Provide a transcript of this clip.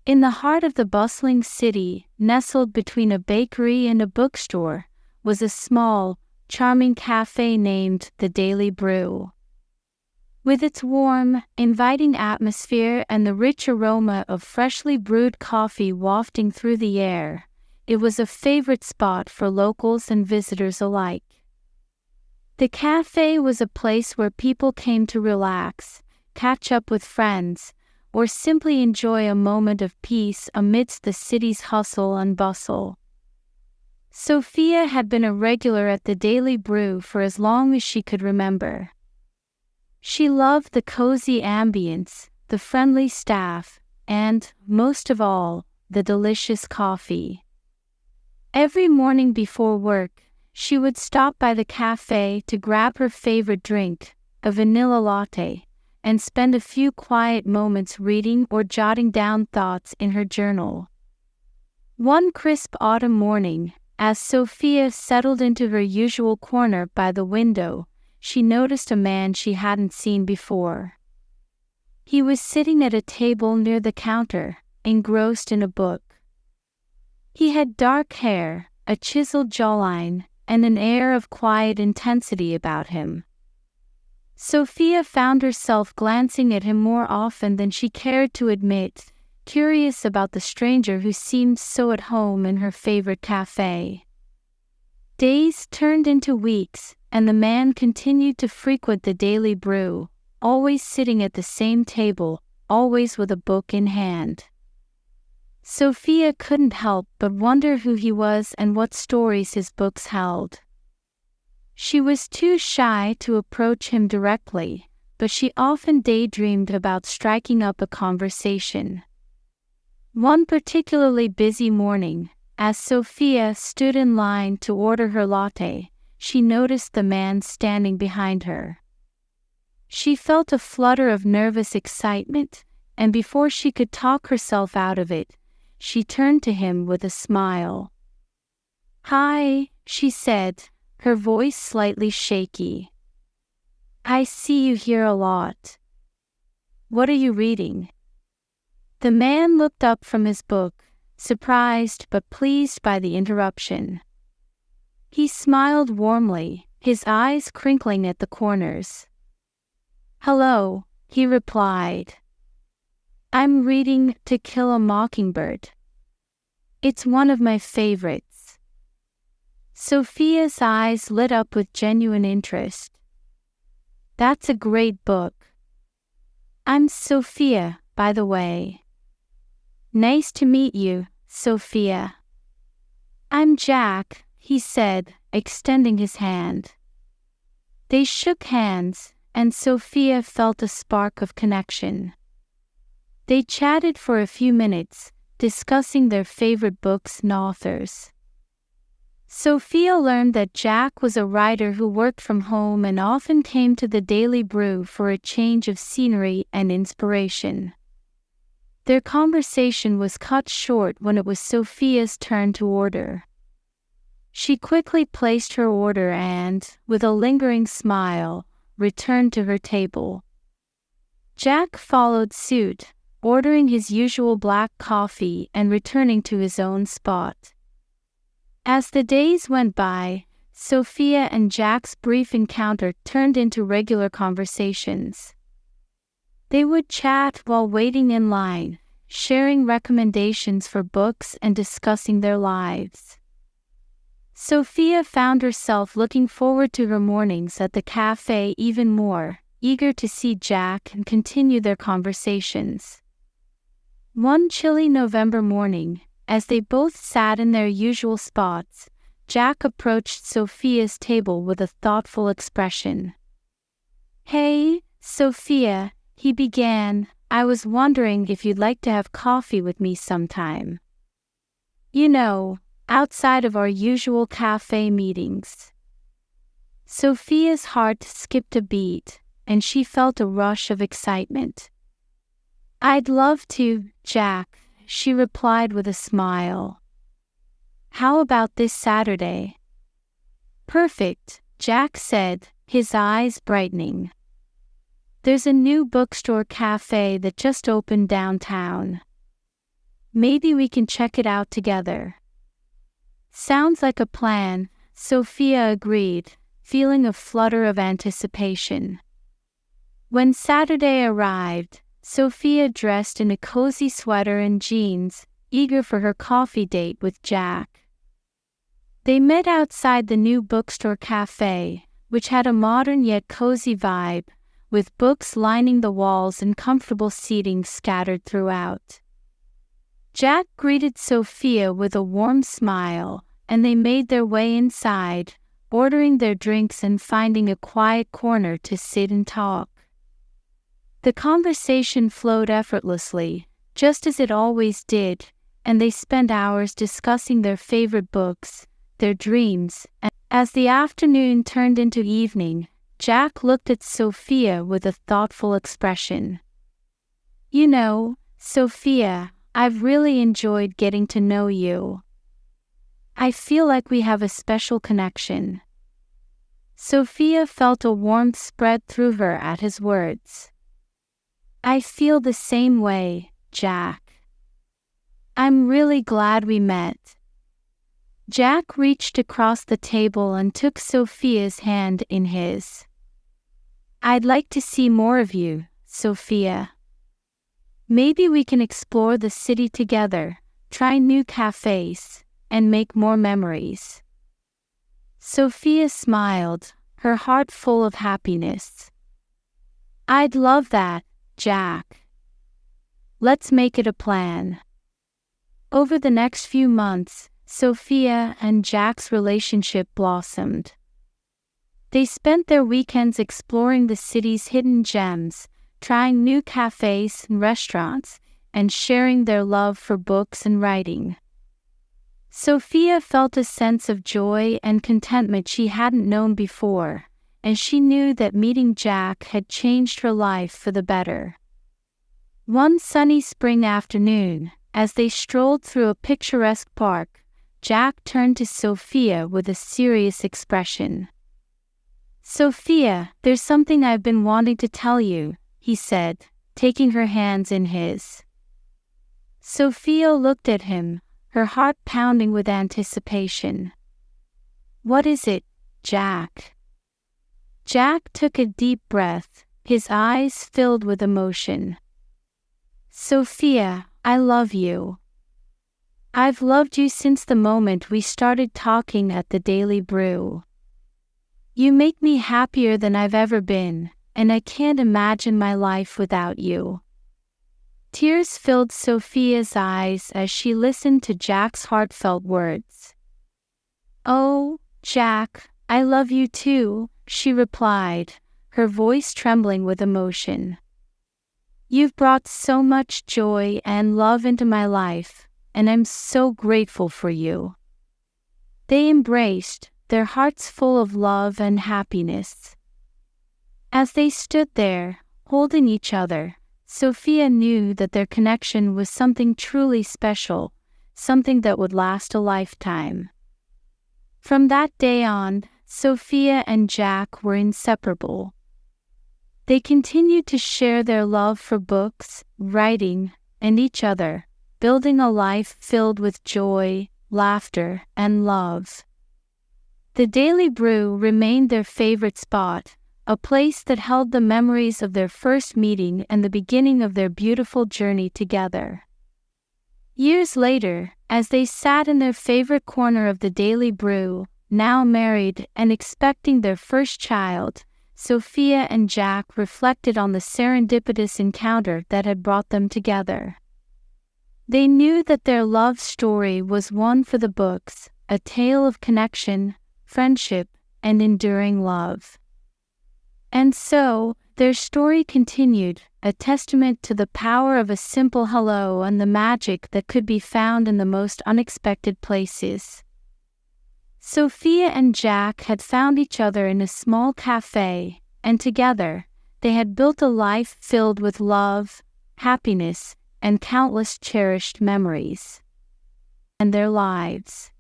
In the heart of the bustling city, nestled between a bakery and a bookstore, was a small, charming cafe named the Daily Brew. With its warm, inviting atmosphere and the rich aroma of freshly brewed coffee wafting through the air, it was a favorite spot for locals and visitors alike. The cafe was a place where people came to relax, catch up with friends, or simply enjoy a moment of peace amidst the city's hustle and bustle. Sophia had been a regular at the Daily Brew for as long as she could remember. She loved the cozy ambience, the friendly staff, and, most of all, the delicious coffee. Every morning before work, she would stop by the cafe to grab her favorite drink, a vanilla latte, and spend a few quiet moments reading or jotting down thoughts in her journal. One crisp autumn morning, as Sophia settled into her usual corner by the window, she noticed a man she hadn't seen before. He was sitting at a table near the counter, engrossed in a book. He had dark hair, a chiseled jawline, and an air of quiet intensity about him. Sophia found herself glancing at him more often than she cared to admit, curious about the stranger who seemed so at home in her favorite cafe. Days turned into weeks, and the man continued to frequent the Daily Brew, always sitting at the same table, always with a book in hand. Sophia couldn't help but wonder who he was and what stories his books held. She was too shy to approach him directly, but she often daydreamed about striking up a conversation. One particularly busy morning, as Sophia stood in line to order her latte, she noticed the man standing behind her. She felt a flutter of nervous excitement, and before she could talk herself out of it, she turned to him with a smile. "Hi," she said, her voice slightly shaky. "I see you here a lot. What are you reading?" The man looked up from his book, surprised but pleased by the interruption. He smiled warmly, his eyes crinkling at the corners. "Hello," he replied. "I'm reading To Kill a Mockingbird. It's one of my favorites." Sophia's eyes lit up with genuine interest. "That's a great book. I'm Sophia, by the way." "Nice to meet you, Sophia." "I'm Jack," he said, extending his hand. They shook hands, and Sophia felt a spark of connection. They chatted for a few minutes, discussing their favorite books and authors. Sophia learned that Jack was a writer who worked from home and often came to the Daily Brew for a change of scenery and inspiration. Their conversation was cut short when it was Sophia's turn to order. She quickly placed her order and, with a lingering smile, returned to her table. Jack followed suit, ordering his usual black coffee and returning to his own spot. As the days went by, Sophia and Jack's brief encounter turned into regular conversations. They would chat while waiting in line, sharing recommendations for books and discussing their lives. Sophia found herself looking forward to her mornings at the cafe even more, eager to see Jack and continue their conversations. One chilly November morning, as they both sat in their usual spots, Jack approached Sophia's table with a thoughtful expression. "Hey, Sophia," he began, "I was wondering if you'd like to have coffee with me sometime. You know, outside of our usual cafe meetings." Sophia's heart skipped a beat, and she felt a rush of excitement. "I'd love to, Jack," she replied with a smile. "How about this Saturday?" "Perfect," Jack said, his eyes brightening. "There's a new bookstore cafe that just opened downtown. Maybe we can check it out together." "Sounds like a plan," Sophia agreed, feeling a flutter of anticipation. When Saturday arrived, Sophia dressed in a cozy sweater and jeans, eager for her coffee date with Jack. They met outside the new bookstore cafe, which had a modern yet cozy vibe, with books lining the walls and comfortable seating scattered throughout. Jack greeted Sophia with a warm smile, and they made their way inside, ordering their drinks and finding a quiet corner to sit and talk. The conversation flowed effortlessly, just as it always did, and they spent hours discussing their favorite books, their dreams, and as the afternoon turned into evening, Jack looked at Sophia with a thoughtful expression. "You know, Sophia, I've really enjoyed getting to know you. I feel like we have a special connection." Sophia felt a warmth spread through her at his words. "I feel the same way, Jack. I'm really glad we met." Jack reached across the table and took Sophia's hand in his. "I'd like to see more of you, Sophia. Maybe we can explore the city together, try new cafes, and make more memories." Sophia smiled, her heart full of happiness. "I'd love that, Jack. Let's make it a plan." Over the next few months, Sophia and Jack's relationship blossomed. They spent their weekends exploring the city's hidden gems, trying new cafes and restaurants, and sharing their love for books and writing. Sophia felt a sense of joy and contentment she hadn't known before, and she knew that meeting Jack had changed her life for the better. One sunny spring afternoon, as they strolled through a picturesque park, Jack turned to Sophia with a serious expression. "Sophia, there's something I've been wanting to tell you," he said, taking her hands in his. Sophia looked at him, her heart pounding with anticipation. "What is it, Jack?" Jack took a deep breath, his eyes filled with emotion. "Sophia, I love you. I've loved you since the moment we started talking at the Daily Brew. You make me happier than I've ever been, and I can't imagine my life without you." Tears filled Sophia's eyes as she listened to Jack's heartfelt words. "Oh, Jack, I love you too," she replied, her voice trembling with emotion. "You've brought so much joy and love into my life, and I'm so grateful for you." They embraced, their hearts full of love and happiness. As they stood there, holding each other, Sophia knew that their connection was something truly special, something that would last a lifetime. From that day on, Sophia and Jack were inseparable. They continued to share their love for books, writing, and each other, building a life filled with joy, laughter, and love. The Daily Brew remained their favorite spot, a place that held the memories of their first meeting and the beginning of their beautiful journey together. Years later, as they sat in their favorite corner of the Daily Brew, now married and expecting their first child, Sophia and Jack reflected on the serendipitous encounter that had brought them together. They knew that their love story was one for the books, a tale of connection, friendship, and enduring love. And so, their story continued, a testament to the power of a simple hello and the magic that could be found in the most unexpected places. Sophia and Jack had found each other in a small cafe, and together, they had built a life filled with love, happiness, and countless cherished memories. And their lives.